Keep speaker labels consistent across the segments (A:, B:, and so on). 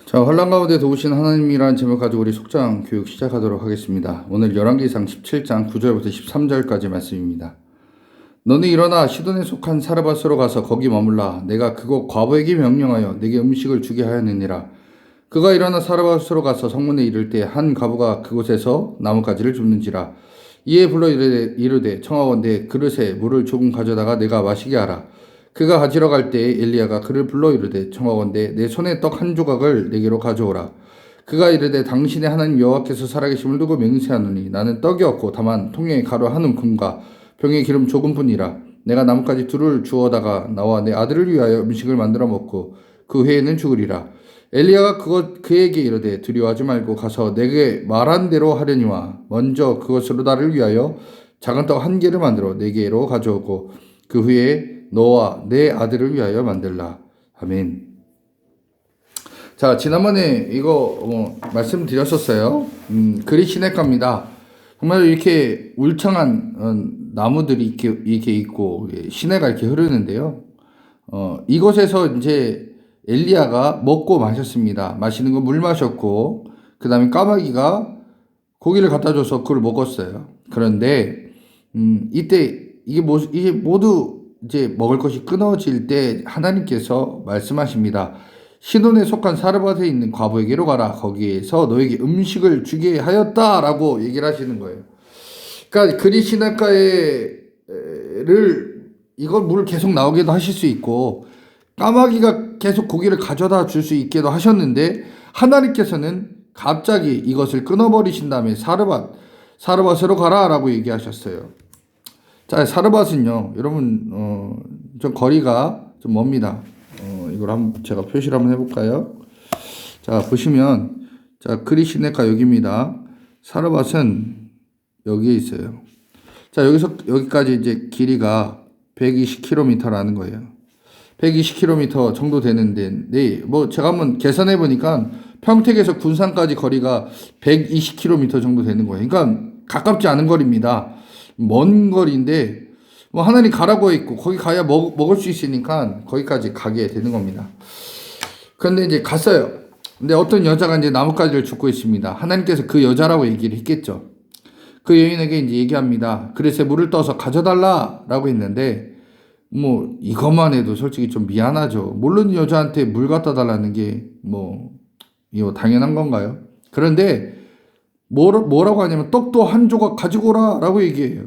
A: 자, 환란 가운데 도우신 하나님이라는 제목 가지고 우리 속장 교육 시작하도록 하겠습니다. 오늘 열왕기상 17장 9절부터 13절까지 말씀입니다. 너는 일어나 시돈에 속한 사르밧으로 가서 거기 머물라. 내가 그곳 과부에게 명령하여 내게 음식을 주게 하였느니라. 그가 일어나 사르밧으로 가서 성문에 이를 때 한 과부가 그곳에서 나뭇가지를 줍는지라. 이에 불러 이르되 청하건대 그릇에 물을 조금 가져다가 내가 마시게 하라. 그가 가지러 갈 때에 엘리야가 그를 불러 이르되 청하건대 내 손에 떡 한 조각을 내게로 가져오라. 그가 이르되 당신의 하나님 여호와께서 살아계심을 두고 맹세하노니 나는 떡이 없고 다만 통에 가루 한 움큼과 병에 기름 조금뿐이라. 내가 나뭇가지 둘을 주워다가 나와 내 아들을 위하여 음식을 만들어 먹고 그 후에는 죽으리라. 엘리야가 그에게 이르되 두려워하지 말고 가서 내게 말한 대로 하려니와 먼저 그것으로 나를 위하여 작은 떡 한 개를 만들어 내게로 가져오고 그 후에 너와 내 아들을 위하여 만들라. 아멘. 자, 지난번에 이거 말씀드렸었어요. 그리 시냇가입니다. 정말 이렇게 울창한 나무들이 이렇게 있고 시내가 이렇게 흐르는데요. 이곳에서 이제 엘리야가 먹고 마셨습니다. 마시는 거 물 마셨고 그 다음에 까마귀가 고기를 갖다 줘서 그걸 먹었어요. 그런데 이때 이게 모두 이제 먹을 것이 끊어질 때 하나님께서 말씀하십니다. 시돈에 속한 사르밧에 있는 과부에게로 가라. 거기에서 너에게 음식을 주게 하였다라고 얘기를 하시는 거예요. 그러니까 그리 시냇가에를 이걸 물 계속 나오게도 하실 수 있고 까마귀가 계속 고기를 가져다 줄 수 있게도 하셨는데 하나님께서는 갑자기 이것을 끊어버리신 다음에 사르밧으로 가라라고 얘기하셨어요. 자, 사르밧은요, 여러분, 좀 거리가 좀 멉니다. 이걸 한번 제가 표시를 한번 해볼까요? 자, 보시면, 자, 그리 시냇가 여기입니다. 사르밧은 여기에 있어요. 자, 여기까지 이제 길이가 120km라는 거예요. 120km 정도 되는데, 네, 뭐, 제가 한번 계산해 보니까 평택에서 군산까지 거리가 120km 정도 되는 거예요. 그러니까 가깝지 않은 거리입니다. 먼 거리인데 뭐 하나님 가라고 했고 거기 가야 먹을 수 있으니까 거기까지 가게 되는 겁니다. 그런데 이제 갔어요. 근데 어떤 여자가 이제 나뭇가지를 줍고 있습니다. 하나님께서 그 여자라고 얘기를 했겠죠. 그 여인에게 이제 얘기합니다. 그릇에 물을 떠서 가져달라라고 했는데 뭐 이것만 해도 솔직히 좀 미안하죠. 모르는 여자한테 물 갖다 달라는 게 뭐 이거 당연한 건가요? 그런데 뭐라고 하냐면 떡도 한 조각 가지고 오라라고 얘기해요.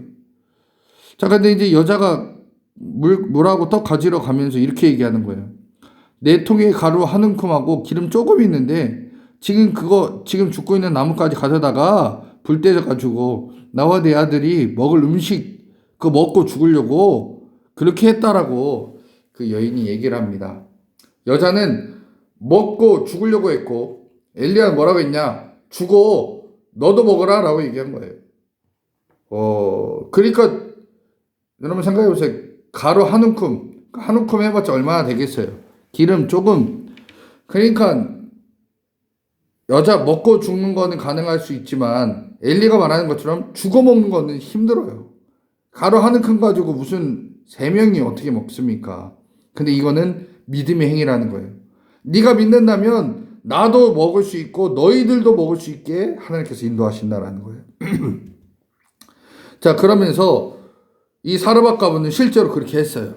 A: 자, 근데 이제 여자가 물하고 떡 가지러 가면서 이렇게 얘기하는 거예요. 내 통에 가루 한 움큼하고 기름 조금 있는데 지금 죽고 있는 나뭇가지 가져다가 불 떼져가지고 나와 내 아들이 먹을 음식 그거 먹고 죽으려고 그렇게 했다라고 그 여인이 얘기를 합니다. 여자는 먹고 죽으려고 했고 엘리야는 뭐라고 했냐? 죽어. 너도 먹어라 라고 얘기한 거예요. 그러니까 여러분 생각해 보세요. 가루 한 움큼 해봤자 얼마나 되겠어요. 기름 조금. 그러니까 여자 먹고 죽는 거는 가능할 수 있지만 엘리가 말하는 것처럼 죽어 먹는 거는 힘들어요. 가루 한 움큼 가지고 무슨 3명이 어떻게 먹습니까? 근데 이거는 믿음의 행위라는 거예요. 네가 믿는다면 나도 먹을 수 있고 너희들도 먹을 수 있게 하나님께서 인도하신다라는 거예요. 자, 그러면서 이 사르밧 과부는 실제로 그렇게 했어요.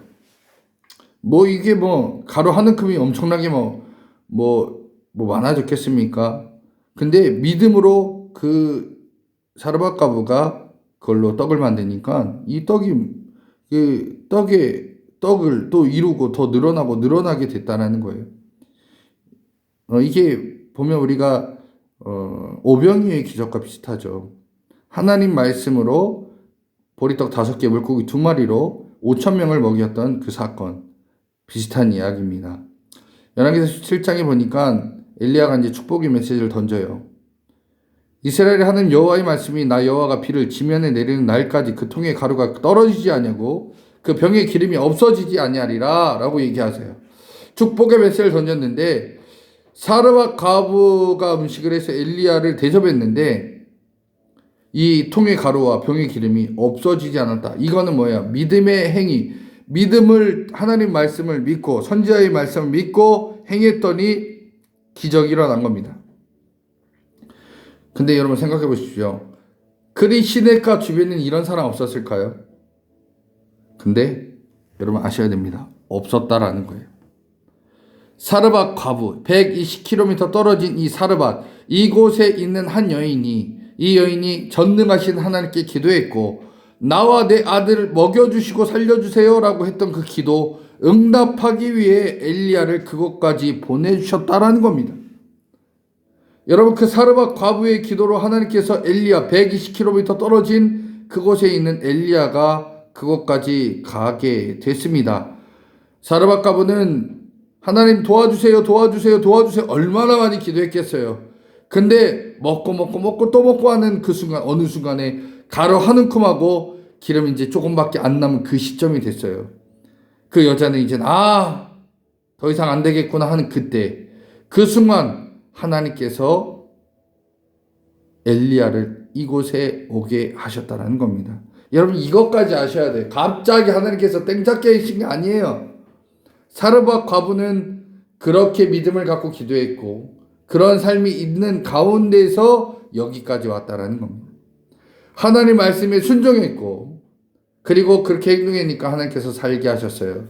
A: 뭐 이게 뭐 가루 한 움큼이 엄청나게 뭐 많아졌겠습니까? 근데 믿음으로 그 사르밧 과부가 그걸로 떡을 만드니까 이 떡을 또 이루고 더 늘어나게 됐다는 거예요. 이게 보면 우리가 오병이어의 기적과 비슷하죠. 하나님 말씀으로 보리떡 5개 물고기 2마리로 5,000명을 먹였던 그 사건 비슷한 이야기입니다. 열왕기상 7장에 보니까 엘리야가 이제 축복의 메시지를 던져요. 이스라엘의 하나님 여호와의 말씀이 나 여호와가 비를 지면에 내리는 날까지 그 통에 가루가 떨어지지 아니하고 그 병에 기름이 없어지지 아니하리라 라고 얘기하세요. 축복의 메시지를 던졌는데 사르밧 과부가 음식을 해서 엘리야를 대접했는데 이 통의 가루와 병의 기름이 없어지지 않았다. 이거는 뭐야? 믿음의 행위. 하나님 말씀을 믿고 선지자의 말씀을 믿고 행했더니 기적이 일어난 겁니다. 근데 여러분 생각해 보십시오. 그리 시내가 주변에는 이런 사람 없었을까요? 근데 여러분 아셔야 됩니다. 없었다라는 거예요. 사르밧 과부 120km 떨어진 이 사르밧 이곳에 있는 한 여인이 이 여인이 전능하신 하나님께 기도했고 나와 내 아들을 먹여주시고 살려주세요 라고 했던 그 기도 응답하기 위해 엘리야를 그곳까지 보내주셨다라는 겁니다. 여러분 그 사르밧 과부의 기도로 하나님께서 엘리야 120km 떨어진 그곳에 있는 엘리야가 그곳까지 가게 됐습니다. 사르밧 과부는 하나님 도와주세요 도와주세요 도와주세요 얼마나 많이 기도했겠어요. 근데 먹고 또 먹고 하는 그 순간 어느 순간에 가루 한 움큼하고 기름 이제 조금밖에 안 남은 그 시점이 됐어요. 그 여자는 이제 더 이상 안 되겠구나 하는 그때 그 순간 하나님께서 엘리야를 이곳에 오게 하셨다라는 겁니다. 여러분 이것까지 아셔야 돼요. 갑자기 하나님께서 땡잡게 하신 게 아니에요. 사르밧 과부는 그렇게 믿음을 갖고 기도했고 그런 삶이 있는 가운데서 여기까지 왔다라는 겁니다. 하나님 말씀에 순종했고 그리고 그렇게 행동하니까 하나님께서 살게 하셨어요.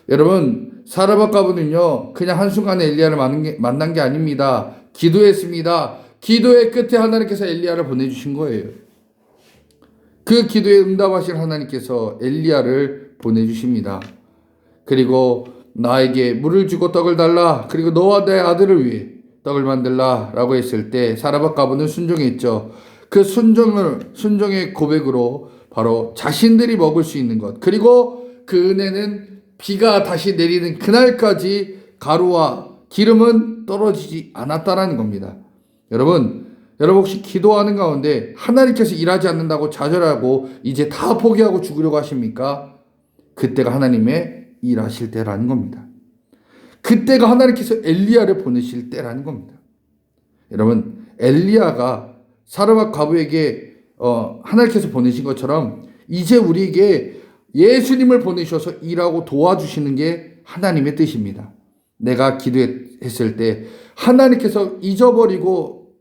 A: 여러분 사르밧 과부는요 그냥 한순간에 엘리야를 만난 게 아닙니다. 기도했습니다. 기도의 끝에 하나님께서 엘리야를 보내주신 거예요. 그 기도에 응답하신 하나님께서 엘리야를 보내주십니다. 그리고 나에게 물을 주고 떡을 달라 그리고 너와 내 아들을 위해 떡을 만들라 라고 했을 때 사르밧 과부는 순종했죠. 그 순종의 고백으로 바로 자신들이 먹을 수 있는 것 그리고 그 은혜는 비가 다시 내리는 그날까지 가루와 기름은 떨어지지 않았다라는 겁니다. 여러분 혹시 기도하는 가운데 하나님께서 일하지 않는다고 좌절하고 이제 다 포기하고 죽으려고 하십니까? 그때가 하나님의 일하실 때라는 겁니다. 그때가 하나님께서 엘리야를 보내실 때라는 겁니다. 여러분 엘리야가 사르밧 과부에게 하나님께서 보내신 것처럼 이제 우리에게 예수님을 보내셔서 일하고 도와주시는 게 하나님의 뜻입니다. 내가 기도했을 때 하나님께서 잊어버리고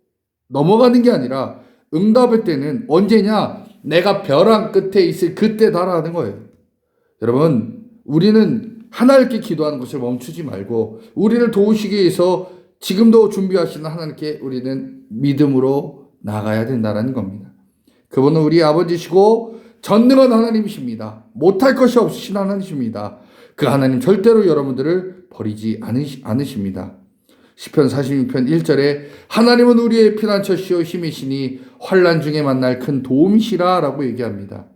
A: 넘어가는 게 아니라 응답할 때는 언제냐? 내가 벼랑 끝에 있을 그때다라는 거예요. 여러분 우리는 하나님께 기도하는 것을 멈추지 말고 우리를 도우시기 위해서 지금도 준비하시는 하나님께 우리는 믿음으로 나가야 된다는 겁니다. 그분은 우리 아버지시고 전능한 하나님이십니다. 못할 것이 없으신 하나님이십니다. 그 하나님 절대로 여러분들을 버리지 않으십니다. 시편 46편 1절에 하나님은 우리의 피난처시오 힘이시니 환난 중에 만날 큰 도움이시라 라고 얘기합니다.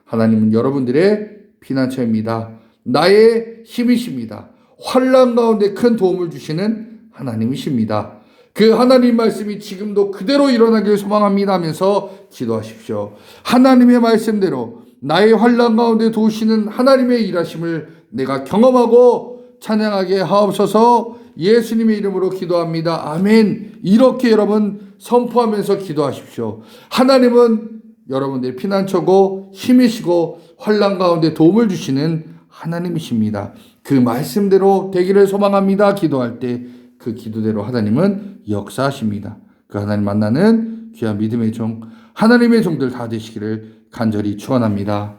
A: 하나님은 여러분들의 피난처입니다. 나의 힘이십니다. 환난 가운데 큰 도움을 주시는 하나님이십니다. 그 하나님 말씀이 지금도 그대로 일어나길 소망합니다 하면서 기도하십시오. 하나님의 말씀대로 나의 환난 가운데 도우시는 하나님의 일하심을 내가 경험하고 찬양하게 하옵소서. 예수님의 이름으로 기도합니다. 아멘. 이렇게 여러분 선포하면서 기도하십시오. 하나님은 여러분들의 피난처고 힘이시고 환난 가운데 도움을 주시는 하나님이십니다. 그 말씀대로 되기를 소망합니다. 기도할 때 그 기도대로 하나님은 역사하십니다. 그 하나님 만나는 귀한 믿음의 종, 하나님의 종들 다 되시기를 간절히 축원합니다.